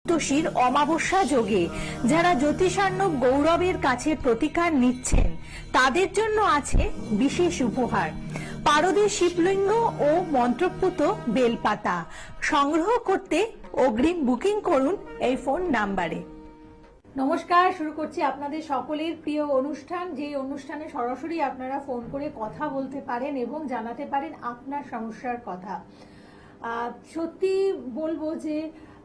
সপ্তশীর অমাবস্যা যোগে যারা জ্যোতিষার্ণব গৌরবের কাছে প্রতিকার নিচ্ছেন তাদের জন্য আছে বিশেষ উপহার। পারদে শিবলিঙ্গ ও মন্ত্রপুত বেলপাতা সংগ্রহ করতে অগ্রিম বুকিং করুন এই ফোন নাম্বারে। নমস্কার, শুরু করছি আপনাদের সকলের প্রিয় অনুষ্ঠান, যে অনুষ্ঠানে সরাসরি আপনারা ফোন করে কথা বলতে পারেন এবং জানাতে পারেন আপনার সমস্যার কথা। সত্যি বলবো যে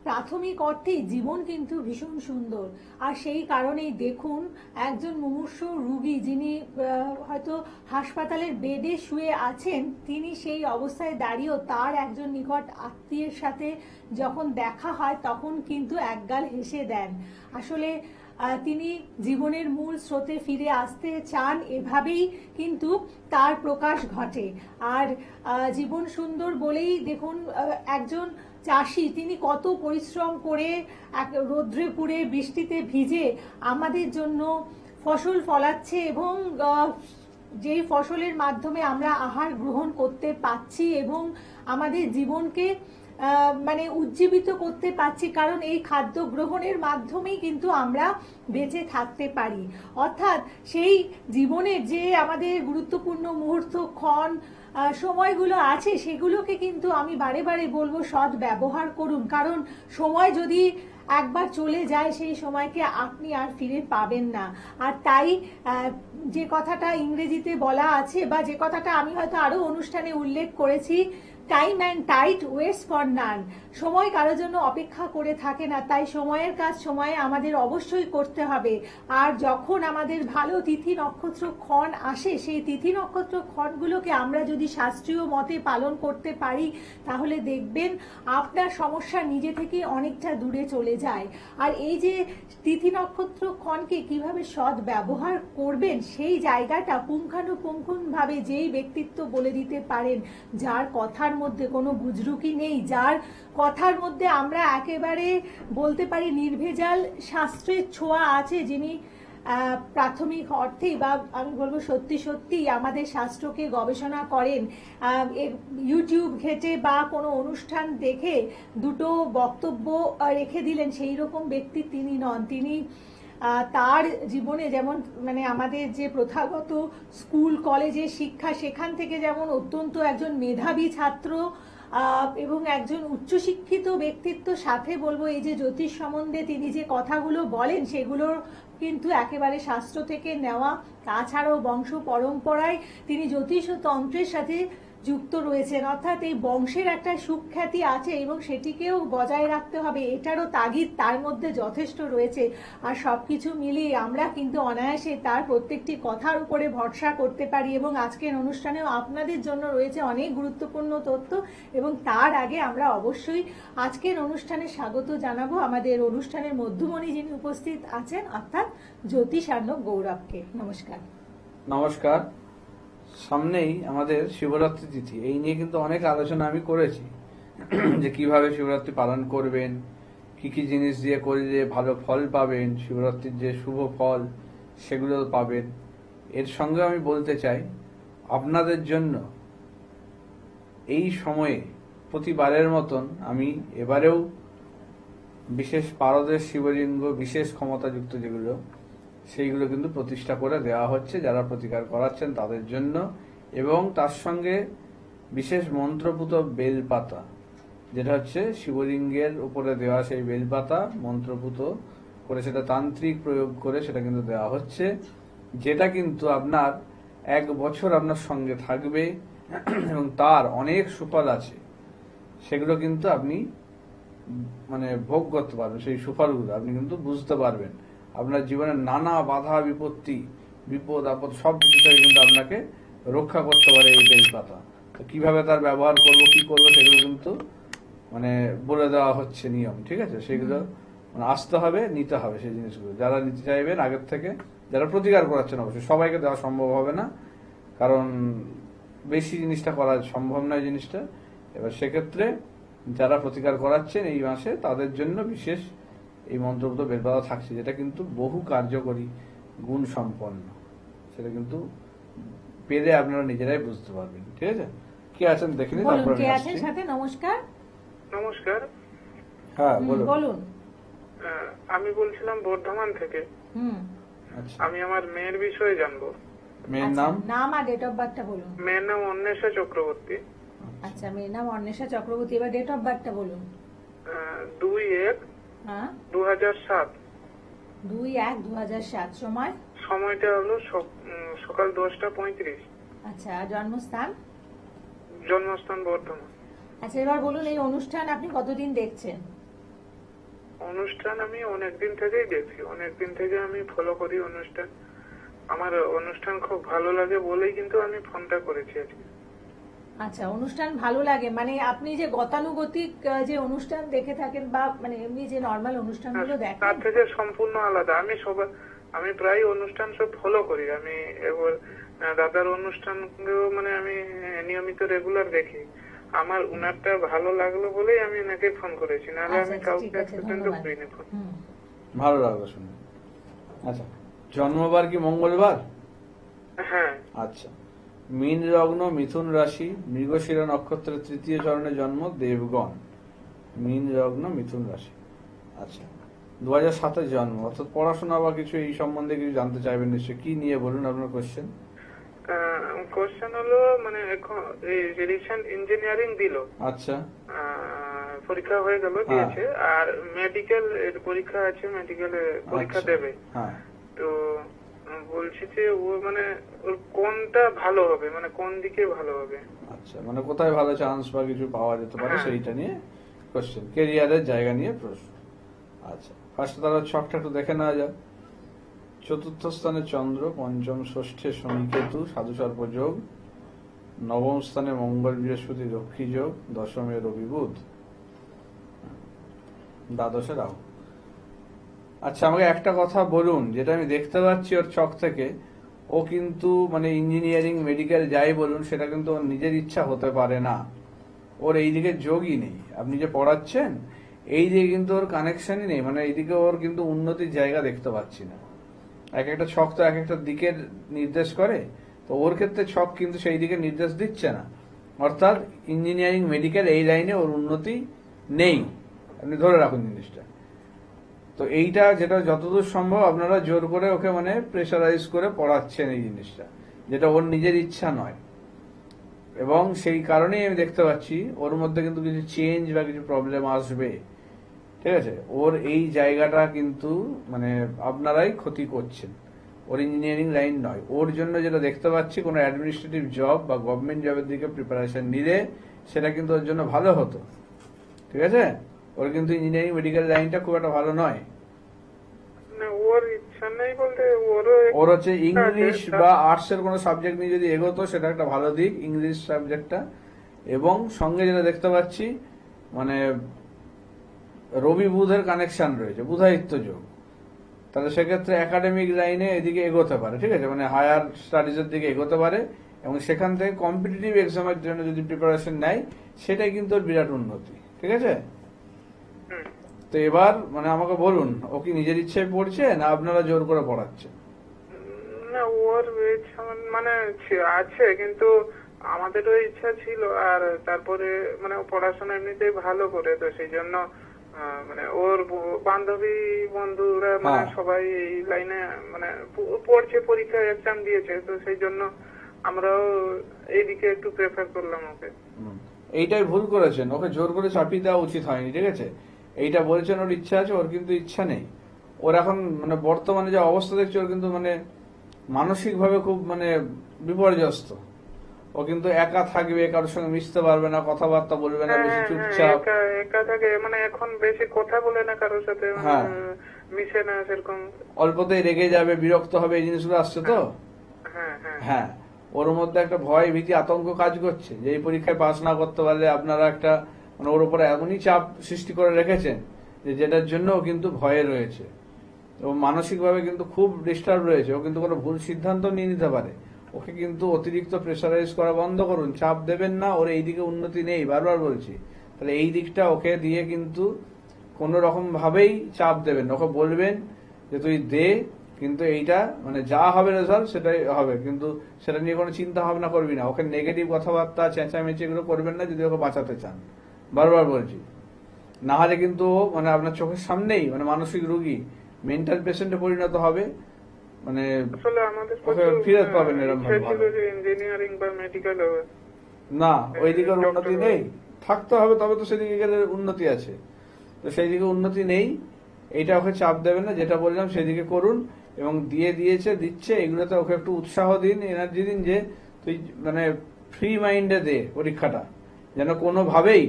প্রাথমিক অর্থে জীবন কিন্তু ভীষণ সুন্দর, আর সেই কারণেই দেখুন একজন মুমূর্ষ রোগী যিনি হয়তো হাসপাতালের বেডে শুয়ে আছেন, তিনি সেই অবস্থায় দাঁড়িয়েও তার একজন নিকট আত্মীয়ের সাথে যখন দেখা হয় তখন কিন্তু একগাল হেসে দেন। আসলে তিনি জীবনের মূল স্রোতে ফিরে আসতে চান, এভাবেই কিন্তু তার প্রকাশ ঘটে। আর জীবন সুন্দর বলেই দেখুন একজন চাষি তিনি কত পরিশ্রম করে রোদ্রে পুড়ে বৃষ্টিতে ভিজে আমাদের জন্য ফসল ফলাচ্ছে এবং যেই ফসলের মাধ্যমে আমরা আহার গ্রহণ করতে পাচ্ছি এবং আমাদের জীবনকে মানে উজ্জীবিত করতে পারছি, কারণ এই খাদ্য গ্রহণের মাধ্যমেই কিন্তু আমরা বেঁচে থাকতে পারি। অর্থাৎ সেই জীবনের যে আমাদের গুরুত্বপূর্ণ মুহূর্ত ক্ষণ সময়গুলো আছে সেগুলোকে কিন্তু আমি বারে বারে বলবো সৎ ব্যবহার করুন, কারণ সময় যদি একবার চলে যায় সেই সময়কে আপনি আর ফিরে পাবেন না। আর তাই যে কথাটা ইংরেজিতে বলা আছে বা যে কথাটা আমি হয়তো আরো অনুষ্ঠানে উল্লেখ করেছি, time and tide waits for none. সময় কারোর জন্য অপেক্ষা করে থাকে না, তাই সময়ের কাজ সময়ে আমাদের অবশ্যই করতে হবে। আর যখন আমাদের ভালো তিথি নক্ষত্র ক্ষণ আসে, সেই তিথি নক্ষত্র ক্ষণগুলোকে আমরা যদি শাস্ত্রীয় মতে পালন করতে পারি তাহলে দেখবেন আপনার সমস্যা নিজে থেকে অনেকটা দূরে চলে যায়। আর এই যে তিথি নক্ষত্র ক্ষণকে কিভাবে সৎ ব্যবহার করবেন সেই জায়গাটা পুঙ্খানুপুঙ্খভাবে যেই ব্যক্তিত্ব বলে দিতে পারেন, যার কথার মধ্যে কোনো বুজরুকি নেই, যার কথার মধ্যে আমরা একেবারে বলতে পারি নির্ভেজাল শাস্ত্রের ছোঁয়া আছে, যিনি প্রাথমিক অর্থেই বা আমি বলবো সত্যি সত্যি আমাদের শাস্ত্রকে গবেষণা করেন, ইউটিউব ঘেটে বা কোনো অনুষ্ঠান দেখে দুটো বক্তব্য রেখে দিলেন, সেই রকম ব্যক্তি তিনি নন। তিনি তার জীবনে যেমন মানে আমাদের যে প্রথাগত স্কুল কলেজের শিক্ষা, সেখান থেকে যেমন অত্যন্ত একজন মেধাবী ছাত্র এবং একজন উচ্চশিক্ষিত ব্যক্তিত্ব, সাথে বলবো এই যে জ্যোতিষ সম্বন্ধে তিনি যে কথাগুলো বলেন সেগুলোর কিন্তু একেবারে শাস্ত্র থেকে নেওয়া। তাছাড়াও বংশ পরম্পরায় তিনি জ্যোতিষ ও তন্ত্রের সাথে যুক্ত রয়েছেন, অর্থাৎ এই বংশের একটা সুখ্যাতি আছে এবং সেটিকেও বজায় রাখতে হবে, এটারও তাগিদ তার মধ্যে যথেষ্ট রয়েছে। আর সবকিছু মিলিয়ে আমরা কিন্তু অনায়াসে তার প্রত্যেকটি কথার উপরে ভরসা করতে পারি। এবং আজকের অনুষ্ঠানেও আপনাদের জন্য রয়েছে অনেক গুরুত্বপূর্ণ তথ্য, এবং তার আগে আমরা অবশ্যই আজকের অনুষ্ঠানে স্বাগত জানাবো আমাদের অনুষ্ঠানের মধ্যমণি যিনি উপস্থিত আছেন, অর্থাৎ জ্যোতিষার্ণব গৌরবকে। নমস্কার। নমস্কার। সামনেই আমাদের শিবরাত্রি তিথি, এই নিয়ে কিন্তু অনেক আলোচনা আমি করেছি যে কিভাবে শিবরাত্রি পালন করবেন, কি কি জিনিস দিয়ে করলে ভালো ফল পাবেন, শিবরাত্রির যে শুভ ফল সেগুলো পাবেন। এর সঙ্গে আমি বলতে চাই আপনাদের জন্য এই সময়ে প্রতিবারের মতন আমি এবারেও বিশেষ পারদের শিবলিঙ্গ, বিশেষ ক্ষমতাযুক্ত যেগুলো সেইগুলো কিন্তু প্রতিষ্ঠা করে দেওয়া হচ্ছে যারা প্রতিকার করাচ্ছেন তাদের জন্য, এবং তার সঙ্গে বিশেষ মন্ত্রপুত বেলপাতা, যেটা হচ্ছে শিবলিঙ্গের উপরে দেওয়া সেই বেলপাতা মন্ত্রপুত করে সেটা তান্ত্রিক প্রয়োগ করে সেটা কিন্তু দেওয়া হচ্ছে, যেটা কিন্তু আপনার 1 বছর আপনার সঙ্গে থাকবে এবং তার অনেক সুফল আছে। সেগুলো কিন্তু আপনি মানে ভোগ করতে পারবেন, সেই সুফলগুলো আপনি কিন্তু বুঝতে পারবেন। আপনার জীবনের নানা বাধা বিপত্তি, বিপদ আপদ সব কিছু থেকে কিন্তু আপনাকে রক্ষা করতে পারে এই বেলপাতা। তো কিভাবে তার ব্যবহার করব, কি করবো, সেগুলো কিন্তু মানে বলে দেওয়া হচ্ছে নিয়ম, ঠিক আছে? সেগুলো মানে আসতে হবে, নিতে হবে সেই জিনিসগুলো। যারা নিতে চাইবেন আগের থেকে, যারা প্রতিকার করাচ্ছেন, অবশ্যই সবাইকে দেওয়া সম্ভব হবে না, কারণ বেশি জিনিসটা করা সম্ভব নয় জিনিসটা। এবার সেক্ষেত্রে যারা প্রতিকার করাচ্ছেন এই মাসে তাদের জন্য বিশেষ এই মন্ত্রপুত বেলপাতা থাকছে, যেটা কিন্তু বহু কার্যকরী, গুণ সম্পন্ন। সেটা কিন্তু পেলে আপনারা নিজেরাই বুঝতে পারবেন, ঠিক আছে? কি আছেন দেখে নিন। নমস্কার। নমস্কার। হ্যাঁ বলুন। আমি বলছিলাম বর্ধমান থেকে। হুম। আচ্ছা, আমি আমার মেয়ের বিষয়ে জানবো। মেয়ের আচ্ছা, নাম? নাম আর ডেট অফ বার্থটা বলুন। মেয়ের নাম অন্বেষা চক্রবর্তী। আচ্ছা, মেয়ের নাম অন্বেষা চক্রবর্তী। এবার ডেট অফ বার্থটা বলুন। 2-1-2007। হ্যাঁ, 2/1/2007। সময়? সময়টা হলো সকাল 10:35। আচ্ছা, আর জন্মস্থান? জন্মস্থান বর্ধমান। আচ্ছা, এবার বলুন এই অনুষ্ঠান আপনি কতদিন দেখছেন? অনুষ্ঠান আমি অনেকদিন থেকেই দেখছি, অনেকদিন থেকে আমি ফলো করি অনুষ্ঠান। আমার অনুষ্ঠান খুব ভালো লাগে বলেই কিন্তু আমি ফোনটা করেছি আজকে। আচ্ছা, অনুষ্ঠান ভালো লাগে মানে আপনি যে গতানুগতিক যে অনুষ্ঠান দেখে থাকেন বা মানে এমনি যে নর্মাল অনুষ্ঠানগুলো তার দেখেন? থেকে সম্পূর্ণ আলাদা। আমি প্রায় অনুষ্ঠান সব ফলো করি। আমি এবার দাদার অনুষ্ঠান মানে আমি নিয়মিত রেগুলার দেখি। আমার উনারটা ভালো লাগলো বলেই আমি ওনাকে ফোন করেছি, নাহলে আচ্ছা, আমি আচ্ছা, কাউকে ঠিক আছে, পর্যন্ত ধন্যবাদ। করিনি ফোন। হুম। ভালো লাগলো শুনে। আচ্ছা, জন্মবার কি মঙ্গলবার? হ্যাঁ, আচ্ছা, মীন লগ্ন, মিথুন রাশি, মৃগশিরা নক্ষত্রের তৃতীয় চরণে জন্ম, দেবগণ। মীন লগ্ন, মিথুন রাশি। আচ্ছা, 2007-এ জন্ম, অর্থাৎ পড়াশোনা বা কিছু এই সম্বন্ধে কিছু জানতে চাইবেন নিশ্চয়ই। কি নিয়ে বলুন আপনার কোশ্চেন? কোশ্চেন হলো মানে এখন এই রিসেন্ট ইঞ্জিনিয়ারিং দিল, আচ্ছা, পরীক্ষা হয়ে গেল, হ্যাঁ। দিয়েছে, আর মেডিকেল এর পরীক্ষা আছে, মেডিকেলে পরীক্ষা আচ্ছা, দেবে। হ্যাঁ, তো বলছি যে ও মানে ওর কোনটা ভালো হবে, মানে কোন দিকে ভালো হবে। আচ্ছা, মানে কোথায় ভালো চান্স বা কিছু পাওয়া যেতে পারে হ্যাঁ। সেইটা নিয়ে কোশ্চেন, কেরিয়ারের জায়গা নিয়ে প্রশ্ন। আচ্ছা, ফার্স্ট তারা ছকটা একটু দেখে নেওয়া যাক। চতুর্থ স্থানে চন্দ্র, পঞ্চম ষষ্ঠে শনি কেতু, সাধু সর্প যোগ, নবম স্থানে মঙ্গল বৃহস্পতি রক্ষী যোগ, দশমে রবি বুধ, দ্বাদশে রাহু। আচ্ছা, আমাকে একটা কথা বলুন, যেটা আমি দেখতে পাচ্ছি ওর ছক থেকে, ও কিন্তু মানে ইঞ্জিনিয়ারিং মেডিকেল যাই বলুন সেটা কিন্তু ওর নিজের ইচ্ছা হতে পারে না। ওর এইদিকে যোগই নেই। আপনি যে পড়াচ্ছেন এই দিকে কিন্তু ওর কানেকশনই নেই, মানে এইদিকে ওর কিন্তু উন্নতির জায়গা দেখতে পাচ্ছি না। এক একটা ছক তো এক একটা দিকের নির্দেশ করে, তো ওর ক্ষেত্রে ছক কিন্তু সেই দিকে নির্দেশ দিচ্ছে না। অর্থাৎ ইঞ্জিনিয়ারিং মেডিকেল এই লাইনে ওর উন্নতি নেই, আপনি ধরে রাখুন জিনিসটা। তো এইটা যেটা যতদূর সম্ভব আপনারা জোর করে ওকে মানে প্রেসারাইজ করে পড়াচ্ছেন এই জিনিসটা, যেটা ওর নিজের ইচ্ছা নয়। এবং সেই কারণেই আমি দেখতে পাচ্ছি ওর মধ্যে কিন্তু কিছু চেঞ্জ বা কিছু প্রবলেম আসবে। ঠিক আছে, ওর এই জায়গাটা কিন্তু মানে আপনারাই ক্ষতি করছেন। ওর ইঞ্জিনিয়ারিং লাইন নয়। ওর জন্য যেটা দেখতে পাচ্ছি কোনো অ্যাডমিনিস্ট্রেটিভ জব বা গভর্নমেন্ট জবের দিকে প্রিপারেশন নিলে সেটা কিন্তু ওর জন্য ভালো হতো। ঠিক আছে, ওর কিন্তু ইঞ্জিনিয়ারিং মেডিকেল লাইনটা খুব একটা ভালো নয়। না, ওর ইচ্ছা নেই বলতে ওর হচ্ছে ইংলিশ বা আর্টস এর কোনো সাবজেক্ট নিয়ে যদি এগোতো সেটা একটা ভালো দিক, ইংলিশ সাবজেক্টটা। এবং সঙ্গে যেটা দেখতে পাচ্ছি মানে রবি বুধের কানেকশন রয়েছে, বুধায়িত্ব যোগ। তাহলে সেক্ষেত্রে একাডেমিক লাইনে এদিকে এগোতে পারে। ঠিক আছে, মানে হায়ার স্টাডিজের দিকে এগোতে পারে এবং সেখান থেকে কম্পিটিটিভ এক্সামের জন্য যদি প্রিপারেশন নেয় সেটাই কিন্তু ওর বিরাট উন্নতি। ঠিক আছে, তো এবার মানে আমাকে বলুন, ও কি নিজের ইচ্ছায় পড়ছে না আপনারা জোর করে পড়াচ্ছেন? না, ওর ইচ্ছা মানে আছে, কিন্তু আমাদেরও ইচ্ছা ছিল। আর তারপরে মানে ও পড়াশোনা এমনিতেই ভালো করে, তো সেই জন্য মানে ওর বান্ধবী বন্ধুরা মানে হ্যাঁ। সবাই এই লাইনে মানে পড়ছে, পরীক্ষা এক্সাম দিয়েছে, তো সেই জন্য আমরাও এইদিকে একটু প্রেফার করলাম ওকে। এইটাই ভুল করেছেন, ওকে জোর করে চাপিয়ে দেওয়া উচিত হয়নি। ঠিক আছে, এইটা বলেছেন ওর ইচ্ছা আছে, ওর কিন্তু ইচ্ছা নেই। ওর এখন মানে বর্তমানে যে অবস্থা দেখছে ওর কিন্তু মানে মানসিক ভাবে খুব মানে বিপর্যস্ত। ও কিন্তু একা থাকবে, কারোর সঙ্গে মিশতে পারবে না, কথাবার্তা বলবে না, বেশি চুপচাপ। একা থাকে, মানে এখন বেশি কথা বলে না কারোর সাথে, মানে হ্যাঁ। মিশে না সেরকম। অল্পতেই রেগে যাবে, বিরক্ত হবে, এই জিনিসগুলো আসছে তো। হ্যাঁ, হ্যাঁ, হ্যাঁ, ওর মধ্যে একটা ভয়, ভীতি, আতঙ্ক কাজ করছে যে এই পরীক্ষায় পাস না করতে পারলে আপনারা একটা মানে ওর উপরে এমনই চাপ সৃষ্টি করে রেখেছেন যে যেটার জন্য ও কিন্তু ভয়ে রয়েছে। ও মানসিকভাবে কিন্তু খুব ডিস্টার্ব রয়েছে। ও কিন্তু কোনো ভুল সিদ্ধান্ত নিয়ে নিতে পারে। ওকে কিন্তু অতিরিক্ত প্রেসারাইজ করা বন্ধ করুন, চাপ দেবেন না। ওর এইদিকে উন্নতি নেই, বারবার বলছি। তাহলে এই দিকটা ওকে দিয়ে কিন্তু কোনো রকম ভাবেই চাপ দেবেন না। ওকে বলবেন যে তুই দে, কিন্তু এইটা মানে যা হবে রেজাল্ট সেটাই হবে, কিন্তু সেটা নিয়ে কোনো চিন্তা ভাবনা করবি না। ওকে নেগেটিভ কথাবার্তা, চেঁচামেচি এগুলো করবেন না যদি ওকে বাঁচাতে চান। বারবার বলছি, না হলে কিন্তু ও মানে আপনার চোখের সামনেই মানে মানসিক রোগী মেন্টাল পেশেন্টে পরিণত হবে। মানে আসলে আমাদের ওকে ফিরে পাবেন এরকম ইচ্ছা ভাবে ছিল ভালো। যে ইঞ্জিনিয়ারিং বা মেডিকেল হবে। না ওই দিকের ডক্টর উন্নতি হবে। নেই, থাকতে হবে তবে তো সেদিকে গেলে উন্নতি আছে, তো সেই দিকে উন্নতি নেই। এইটা ওকে চাপ দেবেন না, যেটা বললাম সেদিকে করুন এবং দিচ্ছে এগুলোতে ওকে একটু উৎসাহ দিন, এনার্জি দিন যে তুই মানে ফ্রি মাইন্ডে দে পরীক্ষাটা, যেন কোনোভাবেই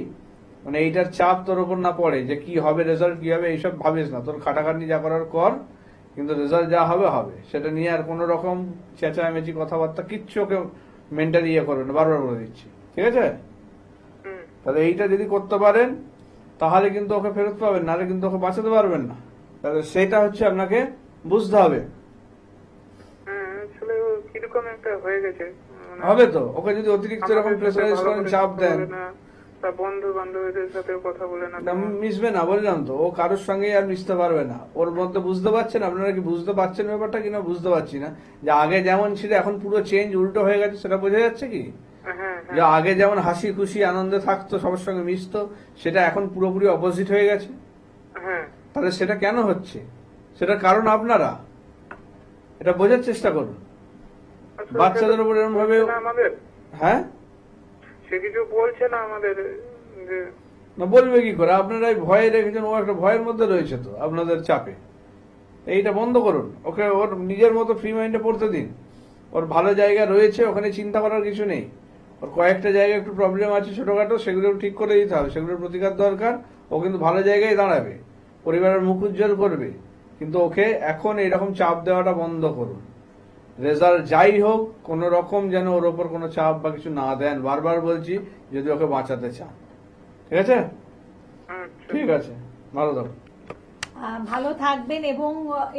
মানে এইটার চাপ তোর ওপর না পড়ে যে কি হবে রেজাল্ট কি হবে এইসব ভাবিস না, তোর খাটাখাটনি যা করার কর, কিন্তু রেজাল্ট যা হবে হবে, সেটা নিয়ে আর কোনো রকম চেঁচামেচি কথাবার্তা কিচ্ছু ওকে মেন্টালি ইয়ে করবে না, বারবার বলে দিচ্ছি, ঠিক আছে? হুম। তাহলে এইটা যদি করতে পারেন তাহলে কিন্তু ওকে ফেরত পাবেন, নাহলে কিন্তু ওকে বাঁচাতে পারবেন না। তাহলে সেটা হচ্ছে আপনাকে বুঝতে হবে। হ্যাঁ, আসলে ও কিরকম একটা হয়ে গেছে, মানে হবে তো, ওকে যদি অতিরিক্ত এরকম আমাদের সাথে প্রেসারাইজ ভালো করেন, করে চাপ কথা দেন, বলে না, তার বন্ধু বান্ধবীদের সাথেও কথা বলে না। মিশবে না, বললাম তো ও কারোর সঙ্গেই আর মিশতে পারবে না। ওর মধ্যে বুঝতে পারছেন, আপনারা কি বুঝতে পারছেন ব্যাপারটা কিনা বুঝতে পারছি না, যে আগে যেমন ছিল এখন পুরো চেঞ্জ উল্টো হয়ে গেছে, সেটা বোঝা যাচ্ছে কি? হ্যাঁ, যে হ্যাঁ, আগে যেমন হাসি খুশি আনন্দে থাকতো, সবার সঙ্গে মিশতো, সেটা এখন পুরোপুরি অপোজিট হয়ে গেছে। হ্যাঁ। তাহলে সেটা কেন হচ্ছে, সেটার কারণ আপনারা এটা বোঝার চেষ্টা করুন। আসলে বাচ্চাদের সে উপর এরকম ভাবে বলছে না আমাদের, হ্যাঁ সে কিছু বলছে না আমাদের যে না বলবে কি করে, আপনারা এই ভয়ে রেখেছেন, ও একটা ভয়ের মধ্যে রয়েছে তো আপনাদের চাপে। এইটা বন্ধ করুন, ওকে ওর নিজের মতো ফ্রি মাইন্ডে পড়তে দিন। ওর ভালো জায়গা রয়েছে, ওখানে চিন্তা করার কিছু নেই। ওর কয়েকটা জায়গায় একটু প্রবলেম আছে ছোটখাটো, সেগুলো ঠিক করে দিতে হবে, সেগুলোর প্রতিকার দরকার। ও কিন্তু ভালো জায়গায় দাঁড়াবে, পরিবারের মুখ উজ্জ্বল করবে, কিন্তু ওকে এখন এইরকম চাপ দেওয়াটা বন্ধ করুন। রেজাল্ট যাই হোক কোন রকম যেন ওর ওপর কোনো চাপ বা কিছু না দেন, বারবার বলছি, যদি ওকে বাঁচাতে চান। ঠিক আছে? আচ্ছা। ঠিক আছে, ভালো থাকুন। ভালো থাকবেন। এবং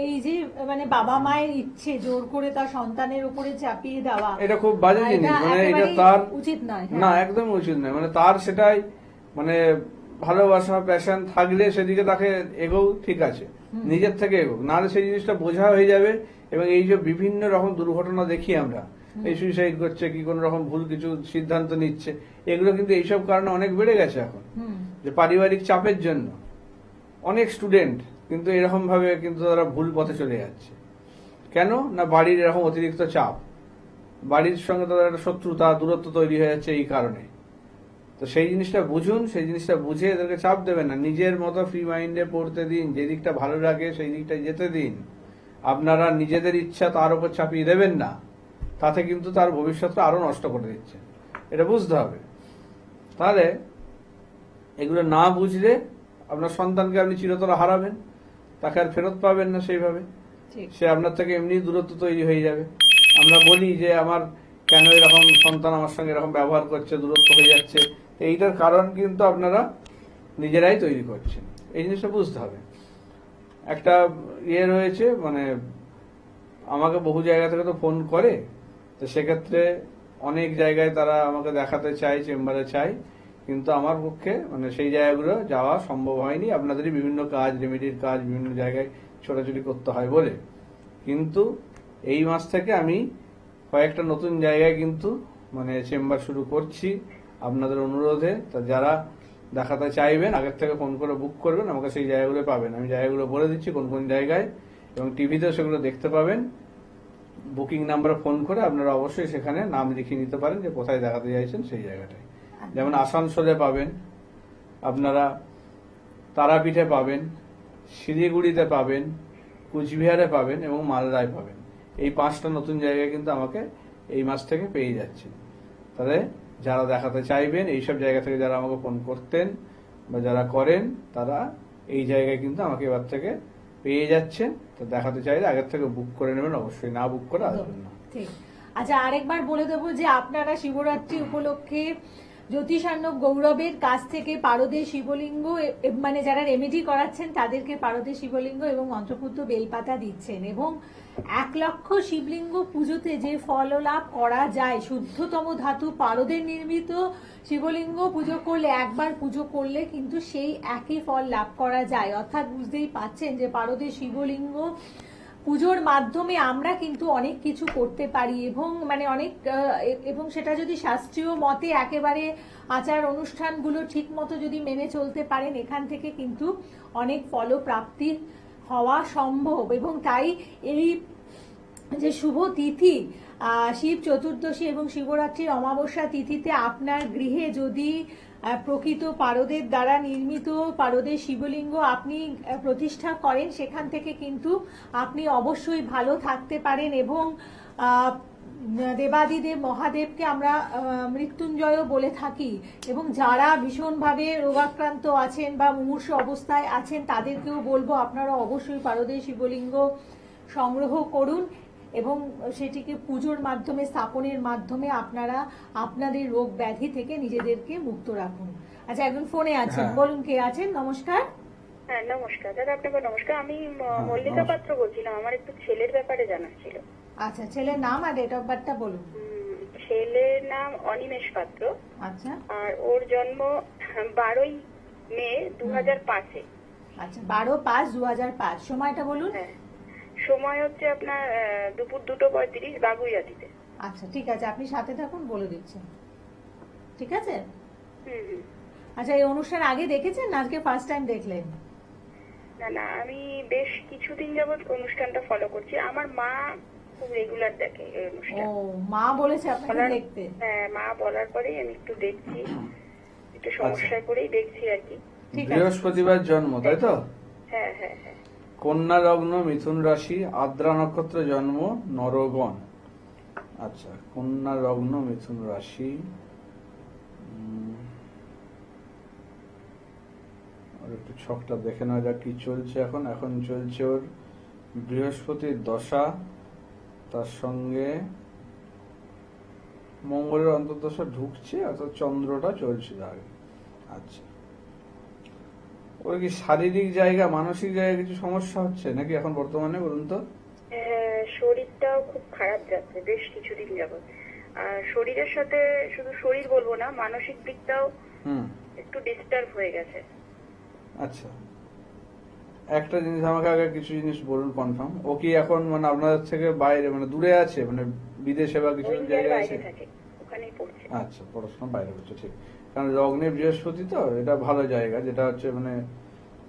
এই যে মানে বাবা মায়ের ইচ্ছে জোর করে তার সন্তানের উপরে চাপিয়ে দেওয়া, এটা খুব বাজে জিনিস, এটা মানে এটা একেবারেই তার উচিত নয়। হ্যাঁ। না, একদম উচিত নয়। মানে তার সেটাই মানে ভালোবাসা প্যাশন থাকলে সেদিকে তাকে এগোও, ঠিক আছে, নিজের থেকে এগোক, নাহলে সেই জিনিসটা বোঝা হয়ে যাবে। এবং এই যে বিভিন্ন রকম দুর্ঘটনা দেখি আমরা, এই সুইসাইড করছে কি কোন রকম ভুল কিছু সিদ্ধান্ত নিচ্ছে, এগুলো কিন্তু এইসব কারণে অনেক বেড়ে গেছে এখন। যে পারিবারিক চাপের জন্য অনেক স্টুডেন্ট কিন্তু এরকম ভাবে কিন্তু তারা ভুল পথে চলে যাচ্ছে। কেন না, বাড়ির এরকম অতিরিক্ত চাপ, বাড়ির সঙ্গে তাদের একটা শত্রুতা দূরত্ব তৈরি হয়ে যাচ্ছে এই কারণে। তো সেই জিনিসটা বুঝুন, সেই জিনিসটা বুঝে এদেরকে চাপ দেবেন না, নিজের মতো ফ্রি মাইন্ডে পড়তে দিন, যে দিকটা ভালো লাগে সেই দিকটা যেতে দিন। আপনারা নিজেদের ইচ্ছা তার উপর চাপিয়ে দেবেন না, তাতে কিন্তু তার ভবিষ্যৎটা আরো নষ্ট করে দিচ্ছে, এটা বুঝতে হবে। তাহলে এগুলো না বুঝলে আপনার সন্তানকে আপনি চিরতরে হারাবেন, তাকে আর ফেরত পাবেন না সেইভাবে। ঠিক। সে আপনার থেকে এমনি দূরত্ব তৈরি হয়ে যাবে। আমরা বলি যে আমার কেন এরকম সন্তান আমার সঙ্গে এরকম ব্যবহার করছে, দূরত্ব হয়ে যাচ্ছে, এইটার কারণ কিন্তু আপনারা নিজেরাই তৈরি করছেন, এই জিনিসটা বুঝতে হবে। একটা ইয়ে রয়েছে, মানে আমাকে বহু জায়গা থেকে তো ফোন করে, তো সেক্ষেত্রে অনেক জায়গায় তারা আমাকে দেখাতে চায়, চেম্বারে চায়, কিন্তু আমার পক্ষে মানে সেই জায়গাগুলো যাওয়া সম্ভব হয়নি, আপনাদেরই বিভিন্ন কাজ, রেমেডির কাজ বিভিন্ন জায়গায় ছোটাছুটি করতে হয় বলে। কিন্তু এই মাস থেকে আমি কয়েকটা নতুন জায়গায় কিন্তু মানে চেম্বার শুরু করছি আপনাদের অনুরোধে। তা যারা দেখাতে চাইবেন আগের থেকে ফোন করে বুক করবেন, আমাকে সেই জায়গাগুলো পাবেন। আমি জায়গাগুলো বলে দিচ্ছি কোন কোন জায়গায়, এবং টিভিতেও সেগুলো দেখতে পাবেন। বুকিং নাম্বারে ফোন করে আপনারা অবশ্যই সেখানে নাম লিখিয়ে নিতে পারেন যে কোথায় দেখাতে চাইছেন সেই জায়গাটায়। যেমন আসানসোলে পাবেন, আপনারা তারাপীঠে পাবেন, শিলিগুড়িতে পাবেন, কুচবিহারে পাবেন এবং মালদায় পাবেন। এই 5টা নতুন জায়গায় কিন্তু আমাকে এই মাস থেকে পেয়ে যাচ্ছেন। তাহলে যারা দেখাতে চাইবেন এইসব জায়গা থেকে যারা আমাকে ফোন করতেন বা যারা করেন, তারা এই জায়গায় কিন্তু আমাকে এবার থেকে পেয়ে যাচ্ছেন। তো দেখাতে চাইলে আগের থেকে বুক করে নেবেন, অবশ্যই না বুক করে আসবেন না। ঠিক। আচ্ছা, আরেকবার বলে দেবো যে আপনারা শিবরাত্রি উপলক্ষে জ্যোতিষার্ণব গৌরবের কাছ থেকে পারদে শিবলিঙ্গ মানে যারা রেমেডি করাচ্ছেন তাদেরকে পারদে শিবলিঙ্গ এবং মন্ত্রপুত্র বেলপাতা দিচ্ছেন। এবং 1 লক্ষ শিবলিঙ্গ পুজোতে যে ফল লাভ করা যায়, শুদ্ধতম ধাতু পারদের নির্মিত শিবলিঙ্গ পুজো করলে, একবার পুজো করলে কিন্তু সেই একই ফল লাভ করা যায়। অর্থাৎ বুঝতেই পাচ্ছেন যে পারদের শিবলিঙ্গ পুজোর মাধ্যমে আমরা কিন্তু অনেক কিছু করতে পারি এবং মানে অনেক এবং সেটা যদি শাস্ত্রীয় মতে একেবারে আচার অনুষ্ঠানগুলো ঠিক মতো যদি মেনে চলতে পারেন, এখান থেকে কিন্তু অনেক ফলপ্রাপ্তি হওয়া সম্ভব। এবং তাই এই যে শুভ তিথি শিব চতুর্দশী এবং শিবরাত্রির অমাবস্যা তিথিতে আপনার গৃহে যদি প্রকৃত পারদের দ্বারা নির্মিত পারদের শিবলিঙ্গ আপনি প্রতিষ্ঠা করেন, সেখান থেকে কিন্তু আপনি অবশ্যই ভালো থাকতে পারেন। এবং দেবাদিদেব মহাদেবকে আমরা মৃত্যুঞ্জয়ও বলে থাকি। এবং যারা ভীষণভাবে রোগাক্রান্ত আছেন বা মুমূর্ষু অবস্থায় আছেন তাদেরকেও বলবো আপনারা অবশ্যই পারদের শিবলিঙ্গ সংগ্রহ করুন এবং সেটিকে পুজোর মাধ্যমে স্থাপনের মাধ্যমে আপনারা আপনাদের রোগ ব্যাধি থেকে নিজেদেরকে মুক্ত রাখুন। আচ্ছা, একজন ফোনে আছেন, বলুন কে আছেন? নমস্কার। হ্যাঁ নমস্কার দাদা, আপনাকে নমস্কার। আমি মল্লিকা পাত্র বলছিলাম, আমার একটু ছেলের ব্যাপারে জানার ছিল। আচ্ছা, ছেলের নাম আর ডেট অফ বার্থটা বলুন। ছেলের নাম অনিমেষ পাত্র। আচ্ছা, আর ওর জন্ম 12ই মে 2005-এ। আচ্ছা, 12/5/2005। সময়টা বলুন। হ্যাঁ, সময় হচ্ছে আপনার দুপুর 2:35 বাগুইয়াটিতে। আচ্ছা, ঠিক আছে, আপনি সাথে থাকুন, বলে দিচ্ছেন। ঠিক আছে। হুম। আচ্ছা, এই অনুষ্ঠান আগে দেখেছেন না আজকে ফার্স্ট টাইম দেখলেন? না না, আমি বেশ কিছুদিন যাবত অনুষ্ঠানটা ফলো করছি। আমার মা খুব রেগুলার দেখে এই ও, অনুষ্ঠান। মা বলেছে আপনাকে দেখতে? হ্যাঁ, মা বলার পরেই আমি একটু দেখছি, একটু সমস্যায় পড়েই দেখছি আর কি। ঠিক আছে। বৃহস্পতিবার জন্ম, তাই তো? হ্যাঁ হ্যাঁ হ্যাঁ। কন্যা লগ্ন, মিথুন রাশি, আদ্রা নক্ষত্রে জন্ম, নরগণ। আচ্ছা, কন্যা লগ্ন, মিথুন রাশি। আর একটু ছকটা দেখে নেওয়া যাক কি চলছে এখন। এখন চলছে ওর বৃহস্পতির দশা, তার সঙ্গে মঙ্গলের অন্তর্দশা ঢুকছে, অর্থাৎ চন্দ্রটা চলছে আগে। আচ্ছা, ওর কি শারীরিক জায়গা, মানসিক জায়গায় কিছু সমস্যা হচ্ছে নাকি এখন বর্তমানে, বলুন তো? শরীরটাও খুব খারাপ যাচ্ছে বেশ কিছুদিন যাবত। আর শরীরের সাথে শুধু শরীর বলবো না, মানসিক দিকটাও একটু ডিস্টার্ব হয়ে গেছে। আচ্ছা, একটা জিনিস আমাকে আগে কিছু জিনিস বলুন কনফার্ম। ও কি এখন মানে আপনাদের থেকে বাইরে, মানে দূরে আছে, মানে বিদেশে বা কিছু জায়গায় আছে? ওখানেই পড়ছে। আচ্ছা, পড়াশোনা বাইরে হচ্ছে, ঠিক। কারণ লগ্নে বৃহস্পতি তো, এটা ভালো জায়গা, যেটা হচ্ছে মানে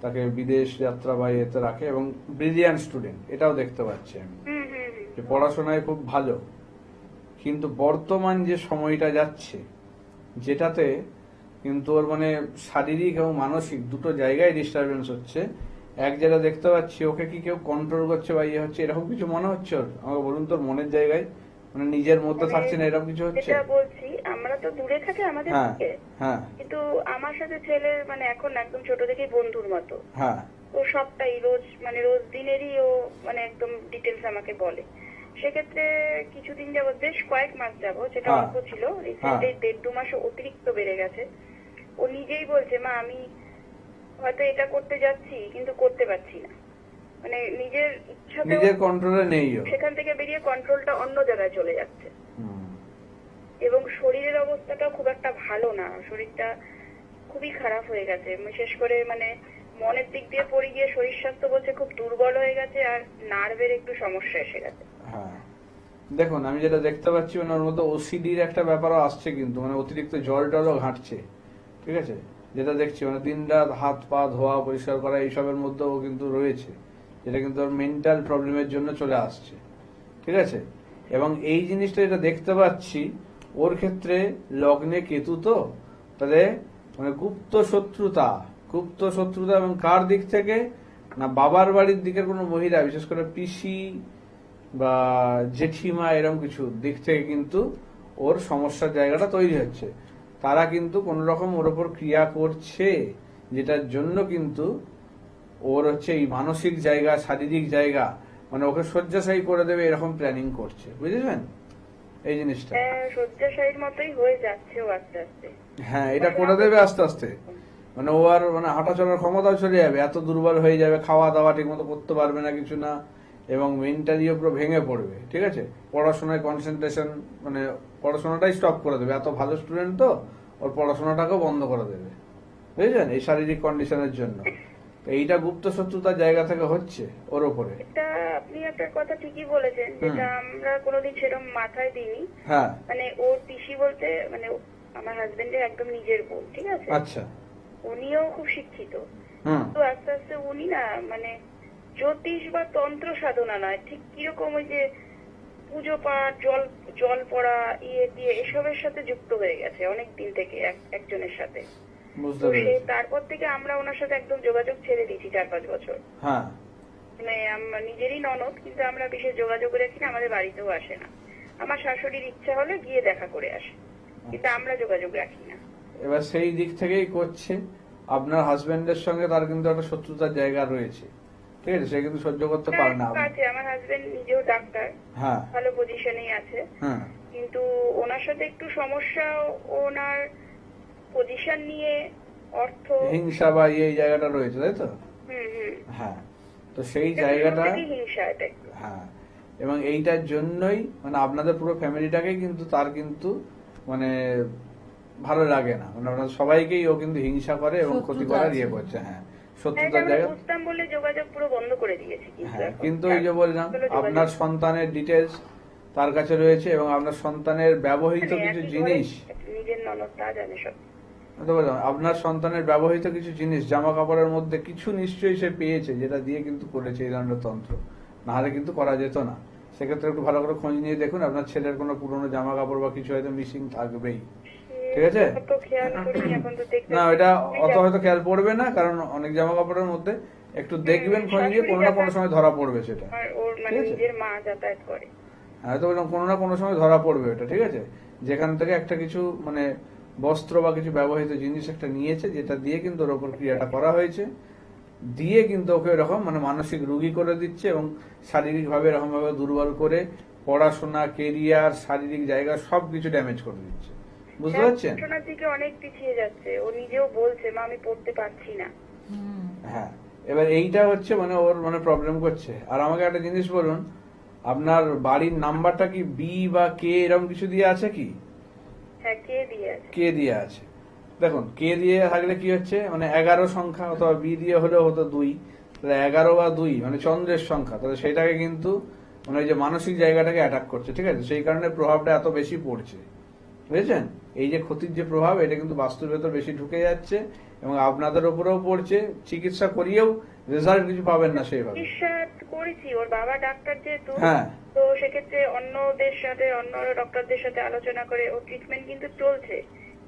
তাকে বিদেশ যাত্রা বা এতে রাখে। এবং ব্রিলিয়ান্ট স্টুডেন্ট, এটাও দেখতে পাচ্ছি আমি, যে পড়াশোনায় খুব ভালো। কিন্তু বর্তমান যে সময়টা যাচ্ছে, যেটাতে কিন্তু ওর মানে শারীরিক এবং মানসিক দুটো জায়গায় ডিস্টারবেন্স হচ্ছে। এক যেটা দেখতে পাচ্ছি, ওকে কি কেউ কন্ট্রোল করছে বা ইয়ে হচ্ছে, এরকম কিছু মনে হচ্ছে ওর? আমাকে বলুন তোর মনের জায়গায়, মানে নিজের মধ্যে থাকছে না, এরকম কিছু হচ্ছে? এটা বলছি, আমরা তো দূরে থাকি আমাদের থেকে, হ্যাঁ, কিন্তু আমার সাথে ছেলের মানে এখন একদম ছোট থেকেই বন্ধুর মতো। হ্যাঁ, ও সবটাই রোজ মানে রোজ দিনেরই ও মানে একদম ডিটেলস আমাকে বলে। সেক্ষেত্রে কিছুদিন যাবত, বেশ কয়েক মাস যাবত, যেটা অল্প ছিল, রিসেন্টলি 1.5-2 মাস অতিরিক্ত বেড়ে গেছে। ও নিজেই বলছে, মা আমি হয়তো এটা করতে যাচ্ছি কিন্তু করতে পারছি না, মানে নিজের ইচ্ছাতে নিজের কন্ট্রোলে নেই, সেখান থেকে বেরিয়ে কন্ট্রোলটা অন্য জায়গায় চলে যাচ্ছে। এবং শরীরের অবস্থাটা খুব একটা ভালো না, শরীরটা খুবই খারাপ হয়ে গেছে। বিশেষ করে মানে মনের দিক দিয়ে পড়ে গিয়ে শরীর স্বাস্থ্য বলছে খুব দুর্বল হয়ে গেছে, আর নার্ভের একটু সমস্যা এসে গেছে। হ্যাঁ, দেখুন আমি যেটা দেখতে পাচ্ছি, মানে ওর মধ্যে ওসিডির একটা ব্যাপারও আসছে, কিন্তু মানে অতিরিক্ত জল টলও ঘাটছে, ঠিক আছে? যেটা দেখছি মানে দিন রাত হাত পা ধোয়া, পরিষ্কার করা, এইসবের মধ্যেও কিন্তু রয়েছে, যেটা কিন্তু ওর মেন্টাল প্রবলেমের জন্য চলে আসছে, ঠিক আছে? এবং এই জিনিসটা যেটা দেখতে পাচ্ছি ওর ক্ষেত্রে, লগ্নে কেতু তো, তাহলে মানে গুপ্ত শত্রুতা এবং কার দিক থেকে না, বাবার বাড়ির দিকের কোনো মহিলা, বিশেষ করে পিসি বা জেঠিমা, এরকম কিছু দিক থেকে কিন্তু ওর সমস্যার জায়গাটা তৈরি হচ্ছে। তারা কিন্তু কোন রকম ওর ওপর ক্রিয়া করছে, যেটার জন্য কিন্তু ওর হচ্ছে এই মানসিক জায়গা, শারীরিক জায়গা, মানে ওকে শয্যাশায়ী করে দেবে, এরকম প্ল্যানিং করছে, বুঝেছেন এই জিনিসটা? শয্যাশায়ীর মতোই হয়ে যাচ্ছে ও আস্তে আস্তে। হ্যাঁ, এটা করে দেবে আস্তে আস্তে, মানে ও আর মানে হাঁটা চলার ক্ষমতাও চলে যাবে, এত দুর্বল হয়ে যাবে, খাওয়া দাওয়া ঠিক মতো করতে পারবে না, কিছু না, এবং মেন্টালিও পুরো ভেঙে পড়বে, ঠিক আছে? পড়াশোনায় কনসেন্ট্রেশন, মানে পড়াশোনাটাই স্টপ করে দেবে। এত ভালো স্টুডেন্ট তো, ওর পড়াশোনাটাকেও বন্ধ করে দেবে, বুঝেছেন, এই শারীরিক কন্ডিশনের জন্য। তো এইটা গুপ্ত শত্রুতার জায়গা থেকে হচ্ছে ওর ওপরে। এটা আপনি একটা কথা ঠিকই বলেছেন, যেটা আমরা কোনোদিন সেরকম মাথায় দিইনি। হ্যাঁ, মানে ওর পিসি বলতে মানে আমার হাজবেন্ডের একদম নিজের বোন, ঠিক আছে? আচ্ছা, উনিও খুব শিক্ষিত, হুম, তো আস্তে আস্তে উনি না মানে জ্যোতিষ বা তন্ত্র সাধনা নয়, ঠিক কিরকম ওই যে পুজো পাঠ, জল পড়া, ইয়ে দিয়ে এসবের সাথে যুক্ত হয়ে গেছে অনেক দিন থেকে একজনের সাথে। বুঝতে তো সে পেরেছি। তারপর থেকে আমরা ওনার সাথে একদম যোগাযোগ ছেড়ে দিয়েছি 4-5 বছর। হ্যাঁ, মানে আমার নিজেরই ননদ, কিন্তু আমরা বিশেষ যোগাযোগ রাখি না, আমাদের বাড়িতেও আসে না। আমার শাশুড়ির ইচ্ছা হলে গিয়ে দেখা করে আসে, কিন্তু আমরা যোগাযোগ রাখি না। এবার সেই দিক থেকেই করছে। আপনার হাজবেন্ডের সঙ্গে তার কিন্তু একটা শত্রুতার জায়গা রয়েছে, ঠিক আছে? সে কিন্তু সহ্য করতে পারে না। হ্যাঁ, আছে। আমার হাজবেন্ড নিজেও ডাক্তার, হ্যাঁ, ভালো পজিশনেই আছে, হ্যাঁ, কিন্তু ওনার সাথে একটু সমস্যা। ওনার পজিশন নিয়ে অর্থ, হিংসা বা এই জায়গাটা রয়েছে, তাই তো? হুম, হ্যাঁ, তো সেই জায়গাটা, শুরু থেকেই হিংসা এটা একটু। হ্যাঁ, এবং এইটার জন্যই মানে আপনাদের পুরো ফ্যামিলিটাকেই কিন্তু তার কিন্তু মানে ভালো লাগে না, মানে আপনাদের সবাইকেই ও কিন্তু হিংসা করে এবং ক্ষতি শত্রুতা করার আছে। ইয়ে করছে। হ্যাঁ, হ্যাঁ, শত্রুতার এটা আমরা জায়গা। বুঝতাম বলে যোগাযোগ পুরো বন্ধ করে দিয়েছি, হ্যাঁ, এখন কিন্তু এই যে বললাম যোগাযোগ- আপনার সন্তানের ডিটেলস তার কাছে রয়েছে এবং আপনার সন্তানের ব্যবহৃত মানে কিছু একই জিনিস, ঘরে নিজের ননদ তা জানে সব। বুঝতে পারলাম, আপনার সন্তানের ব্যবহৃত কিছু জিনিস, জামা কাপড়ের মধ্যে কিছু নিশ্চয়ই সে পেয়েছে, যেটা দিয়ে কিন্তু করেছে এই ধরনের তন্ত্র, না হলে কিন্তু করা যেত না। সেক্ষেত্রে একটু ভালো করে খোঁজ নিয়ে দেখুন, আপনার ছেলের কোনো পুরনো জামা কাপড় বা কিছু হয়তো মিসিং থাকবেই, ঠিক আছে? অত খেয়াল করিনি, এখন তো দেখতে না, এটা অত হয়তো খেয়াল পড়বে না, কারণ অনেক জামা কাপড়ের মধ্যে একটু দেখবেন খোঁজ নিয়ে, কোনো না কোনো সময় ধরা পড়বে সেটা, আর ওর মানে ঠিক আছে? নিজের মা যাতায়াত করে। হয়তো বললাম কোনো না কোনো সময় ধরা পড়বে এটা, ঠিক আছে? যেখান থেকে একটা কিছু মানে বস্ত্র বা কিছু ব্যবহৃত জিনিস একটা নিয়েছে, যেটা দিয়ে কিন্তু ওর ওপর ক্রিয়াটা করা হয়েছে, দিয়ে কিন্তু ওকে এরকম মানে মানসিক রোগী করে দিচ্ছে এবং শারীরিকভাবে এরকম ভাবে দুর্বল করে পড়াশোনা, কেরিয়ার, শারীরিক জায়গা সবকিছু ড্যামেজ করে দিচ্ছে, বুঝতে পারছেন? পড়াশোনার দিকে অনেক পিছিয়ে যাচ্ছে, ও নিজেও বলছে মা আমি পড়তে পারছি না। হুম। হ্যাঁ, এবার এইটা হচ্ছে মানে ওর মানে প্রবলেম করছে। আর আমাকে একটা জিনিস বলুন, আপনার বাড়ির নাম্বারটা কি বি বা কে এরকম কিছু দিয়ে আছে কি? হ্যাঁ, কে দিয়ে আছে? কে দিয়ে আছে। দেখুন, কে দিয়ে থাকলে কি হচ্ছে মানে 11 সংখ্যা, অথবা বি দিয়ে হলেও হতো 2, তাহলে 11 বা 2 মানে চন্দ্রের সংখ্যা, তাহলে সেটাকে কিন্তু মানে ওই যে মানসিক জায়গাটাকে অ্যাটাক করছে, ঠিক আছে? সেই কারণে প্রভাবটা এত বেশি পড়ছে, বুঝেছেন? এই যে ক্ষতির যে প্রভাব, এটা কিন্তু বাস্তুর ভেতর বেশি ঢুকে যাচ্ছে এবং আপনাদের উপরেও পড়ছে। চিকিৎসা করিয়েও রেজাল্ট কিছু পাবেন না সেইভাবে। চিকিৎসা করেছি, ওর বাবা ডাক্তার যেহেতু, হ্যাঁ, তো সেক্ষেত্রে অন্যদের সাথে, অন্য ডক্টরদের সাথে আলোচনা করে ওর ট্রিটমেন্ট কিন্তু চলছে,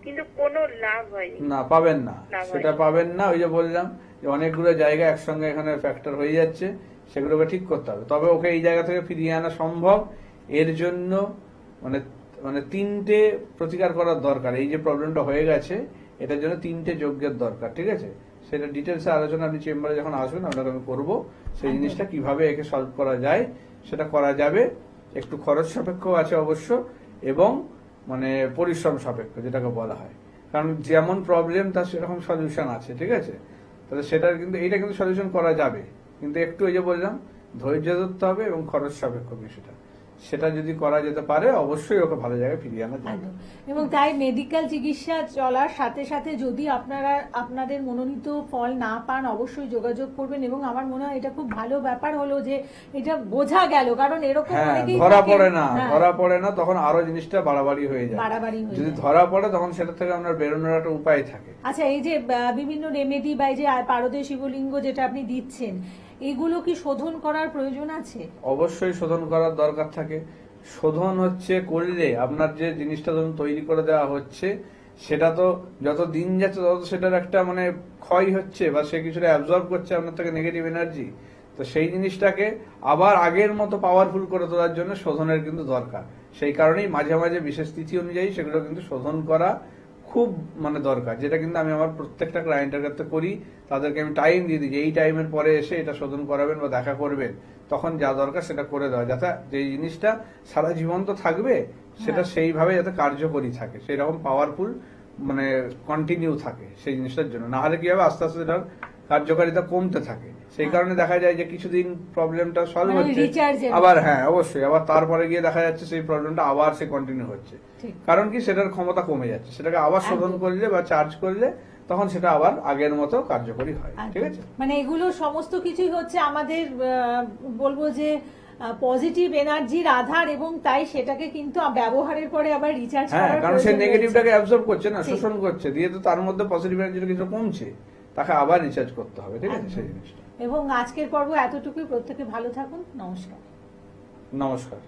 কিন্তু কোনো লাভ হয়নি। না, পাবেন না, লাভ সেটা হয়নি। পাবেন না। ওই যে বললাম যে অনেকগুলো জায়গা একসঙ্গে এখানে ফ্যাক্টর হয়ে যাচ্ছে, সেগুলোকে ঠিক করতে হবে, তবে ওকে এই জায়গা থেকে ফিরিয়ে আনা সম্ভব। এর জন্য মানে মানে 3টে প্রতিকার করার দরকার। এই যে প্রবলেমটা হয়ে গেছে, এটার জন্য 3টে যজ্ঞের দরকার, ঠিক আছে? সেটা ডিটেলসে আলোচনা আপনি চেম্বারে যখন আসবেন আপনাকে আমি করবো, সেই জিনিসটা কিভাবে একে সলভ করা যায় সেটা করা যাবে। একটু খরচ সাপেক্ষ আছে অবশ্য, এবং মানে পরিশ্রম সাপেক্ষ যেটাকে বলা হয়, কারণ যেমন প্রবলেম তার সেরকম সলিউশন আছে, ঠিক আছে? তাহলে সেটার কিন্তু এইটা কিন্তু সলিউশন করা যাবে, কিন্তু একটু এই যে বললাম ধৈর্য ধরতে হবে এবং খরচ সাপেক্ষ বিষয়টা, সেটা যদি করা যেতে পারে অবশ্যই ওকে ভালো জায়গায় ফিরিয়ে আনা যাবে। একদম। এবং তাই মেডিকেল চিকিৎসা চলার সাথে সাথে যদি আপনারা আপনাদের মনোনীত ফল না পান, অবশ্যই যোগাযোগ করবেন। এবং আমার মনে হয় এটা খুব ভালো ব্যাপার হলো যে এটা বোঝা গেল, কারণ এরকম হ্যাঁ, অনেকেই ধরা থাকে- পড়ে না, হ্যাঁ, ধরা পড়ে না, তখন আরো জিনিসটা বাড়াবাড়ি হয়ে যায়। বাড়াবাড়ি হয়ে যদি যায়। ধরা পড়ে তখন সেটা থেকে আপনার বেরোনোর একটা উপায় থাকে। আচ্ছা, এই যে বিভিন্ন রেমেডি বা এই যে পারদে শিবলিঙ্গ যেটা আপনি দিচ্ছেন, এগুলো কি শোধন করার প্রয়োজন আছে? অবশ্যই শোধন করার দরকার থাকে। শোধন হচ্ছে করলে আপনার যে জিনিসটা ধরুন তৈরি করে দেওয়া হচ্ছে, সেটা তো যত দিন যাচ্ছে তত সেটার একটা মানে ক্ষয় হচ্ছে বা সে কিছুটা অ্যাবজর্ব করছে আপনার থেকে নেগেটিভ এনার্জি। তো সেই জিনিসটাকে আবার আগের মতো পাওয়ারফুল করে তোলার জন্য শোধনের কিন্তু দরকার। সেই কারণেই মাঝে মাঝে বিশেষ তিথি অনুযায়ী সেগুলো কিন্তু শোধন করা খুব মানে দরকার, যেটা কিন্তু আমি আমার প্রত্যেকটা ক্লায়েন্টের কাছে করি। তাদেরকে আমি টাইম দিয়ে দিই যে এই টাইমের পরে এসে এটা শোধন করাবেন বা দেখা করবেন, তখন যা দরকার সেটা করে দেওয়া, যাতে যে জিনিসটা সারা জীবন তো থাকবে সেটা সেইভাবে যাতে কার্যকরী থাকে, সেই রকম পাওয়ারফুল মানে কন্টিনিউ থাকে সেই জিনিসটার জন্য। না হলে কি হবে, আস্তে আস্তে এটার কার্যকারিতা কমতে থাকে। সেই কারণে দেখা যায় যে কিছুদিন প্রবলেমটা সলভ মানে হচ্ছে, recharge এর আবার হ্যাঁ অবশ্যই আবার তারপরে গিয়ে দেখা যাচ্ছে সেই প্রবলেমটা আবার সে কন্টিনিউ হচ্ছে। ঠিক। কারণ কি, সেটার ক্ষমতা কমে যাচ্ছে, সেটাকে আবার শোধন একদম। করলে বা চার্জ করলে তখন সেটা আবার আগের মতো কার্যকরী হয়। ঠিক আছে? মানে এগুলো সমস্ত কিছুই হচ্ছে আমাদের বলবো যে পজিটিভ এনার্জির আধার, এবং তাই সেটাকে কিন্তু ব্যবহারের পরে আবার রিচার্জ হ্যাঁ, করার কারণ সে প্রয়োজন নেগেটিভটাকে রয়েছে। অ্যাবজর্ব করছে না, জি। শোষণ করছে, দিয়ে তো তার মধ্যে পজিটিভ এনার্জিটা কিছু কমছে, তাকে আবার রিচার্জ করতে হবে। ঠিক আছে? সেই জিনিসটা। এবং আজকের পর্ব এতটুকুই। প্রত্যেকে ভালো থাকুন। নমস্কার। নমস্কার।